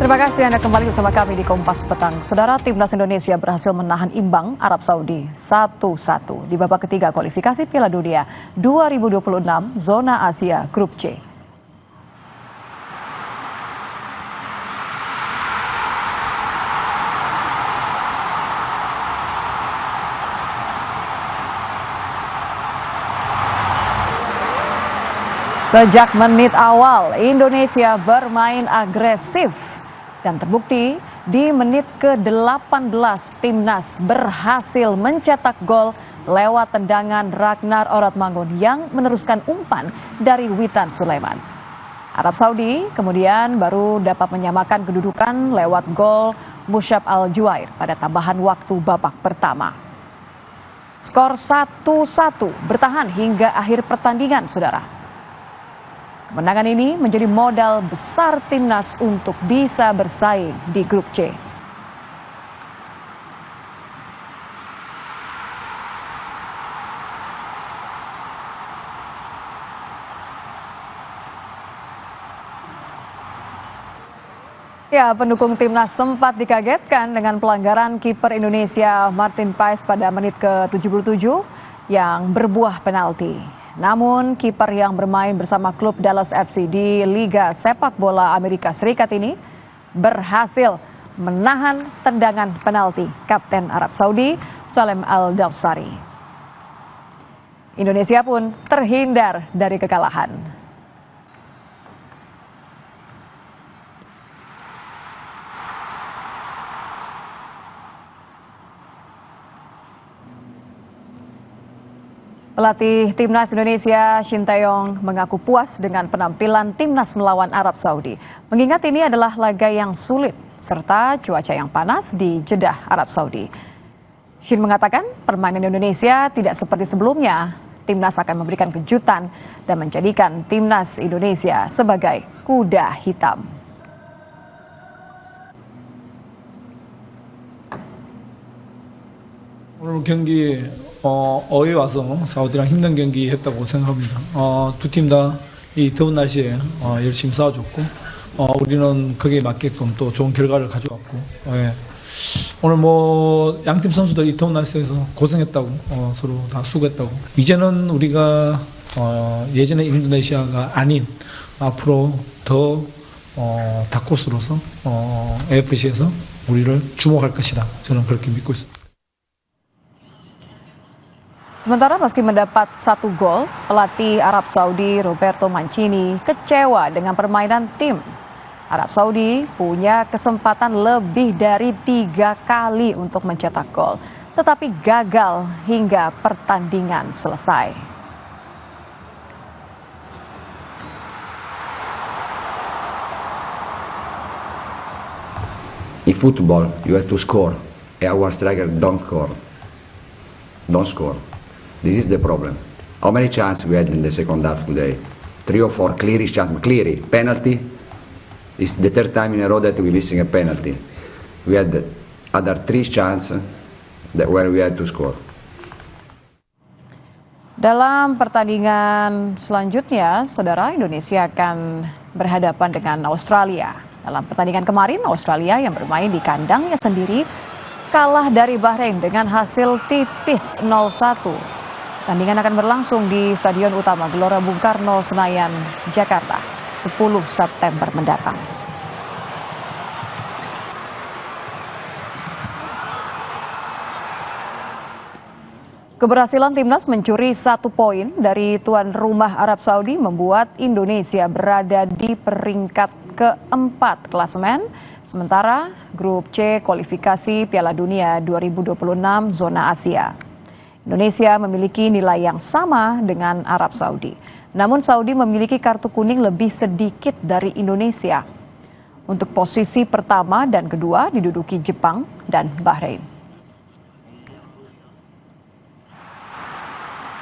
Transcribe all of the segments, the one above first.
Terima kasih Anda kembali bersama kami di Kompas Petang. Saudara, Timnas Indonesia berhasil menahan imbang Arab Saudi 1-1 di babak ketiga kualifikasi Piala Dunia 2026 zona Asia Grup C. Sejak menit awal, Indonesia bermain agresif. Dan terbukti di menit ke-18 Timnas berhasil mencetak gol lewat tendangan Ragnar Oratmangun yang meneruskan umpan dari Witan Sulaiman. Arab Saudi kemudian baru dapat menyamakan kedudukan lewat gol Mushab Al-Juair pada tambahan waktu babak pertama. Skor 1-1 bertahan hingga akhir pertandingan, saudara. Kemenangan ini menjadi modal besar Timnas untuk bisa bersaing di Grup C. Ya, pendukung Timnas sempat dikagetkan dengan pelanggaran kiper Indonesia Martin Paes pada menit ke-77 yang berbuah penalti. Namun kiper yang bermain bersama klub Dallas FC di Liga Sepak Bola Amerika Serikat ini berhasil menahan tendangan penalti Kapten Arab Saudi Salem Al-Dawsari. Indonesia pun terhindar dari kekalahan. Pelatih Timnas Indonesia Shin Tae-yong mengaku puas dengan penampilan Timnas melawan Arab Saudi. Mengingat ini adalah laga yang sulit serta cuaca yang panas di Jeddah, Arab Saudi. Shin mengatakan permainan Indonesia tidak seperti sebelumnya. Timnas akan memberikan kejutan dan menjadikan Timnas Indonesia sebagai kuda hitam. 오늘 경기 어에 와서 사우디랑 힘든 경기 했다고 생각합니다. 두 팀 다 이 더운 날씨에 열심히 싸워줬고 우리는 거기에 맞게끔 또 좋은 결과를 가져왔고 오늘 뭐 양팀 선수들 이 더운 날씨에서 고생했다고 서로 다 수고했다고 이제는 우리가 예전의 인도네시아가 아닌 앞으로 더 다코스로서 AFC에서 우리를 주목할 것이다. 저는 그렇게 믿고 있습니다. Sementara meski mendapat 1 gol, pelatih Arab Saudi Roberto Mancini kecewa dengan permainan tim. Arab Saudi punya kesempatan lebih dari 3 kali untuk mencetak gol, tetapi gagal hingga pertandingan selesai. In football, you have to score. Our striker don't score. This is the problem. How many chances we had in the second half today? 3 or 4 clear chances. Clearly, penalty is the 3rd time in a row that we're missing a penalty. We had other 3 chances where we had to score. Dalam pertandingan selanjutnya, saudara, Indonesia akan berhadapan dengan Australia. Dalam pertandingan kemarin, Australia yang bermain di kandangnya sendiri kalah dari Bahrain dengan hasil tipis 0-1. Pertandingan akan berlangsung di Stadion Utama Gelora Bung Karno, Senayan, Jakarta, 10 September mendatang. Keberhasilan Timnas mencuri 1 poin dari tuan rumah Arab Saudi membuat Indonesia berada di peringkat ke-4 klasemen. Sementara Grup C kualifikasi Piala Dunia 2026 zona Asia. Indonesia memiliki nilai yang sama dengan Arab Saudi. Namun Saudi memiliki kartu kuning lebih sedikit dari Indonesia. Untuk posisi pertama dan kedua diduduki Jepang dan Bahrain.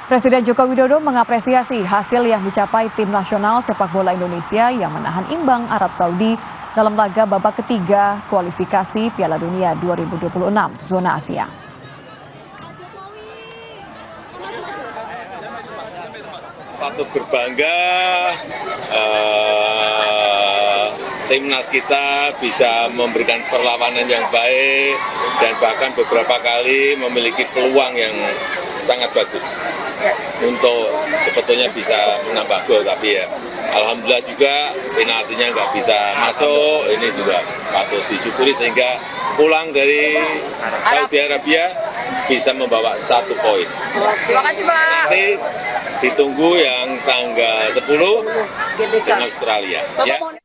Presiden Joko Widodo mengapresiasi hasil yang dicapai tim nasional sepak bola Indonesia yang menahan imbang Arab Saudi dalam laga babak ketiga kualifikasi Piala Dunia 2026 zona Asia. Patut berbangga timnas kita bisa memberikan perlawanan yang baik dan bahkan beberapa kali memiliki peluang yang sangat bagus untuk sebetulnya bisa menambah gol, tapi ya alhamdulillah juga penaltinya nggak bisa masuk. Ini juga patut disyukuri sehingga pulang dari Saudi Arabia bisa membawa 1 poin. Terima kasih, Pak. Nanti ditunggu yang tanggal 10 dengan Australia. Bapak Ya. mau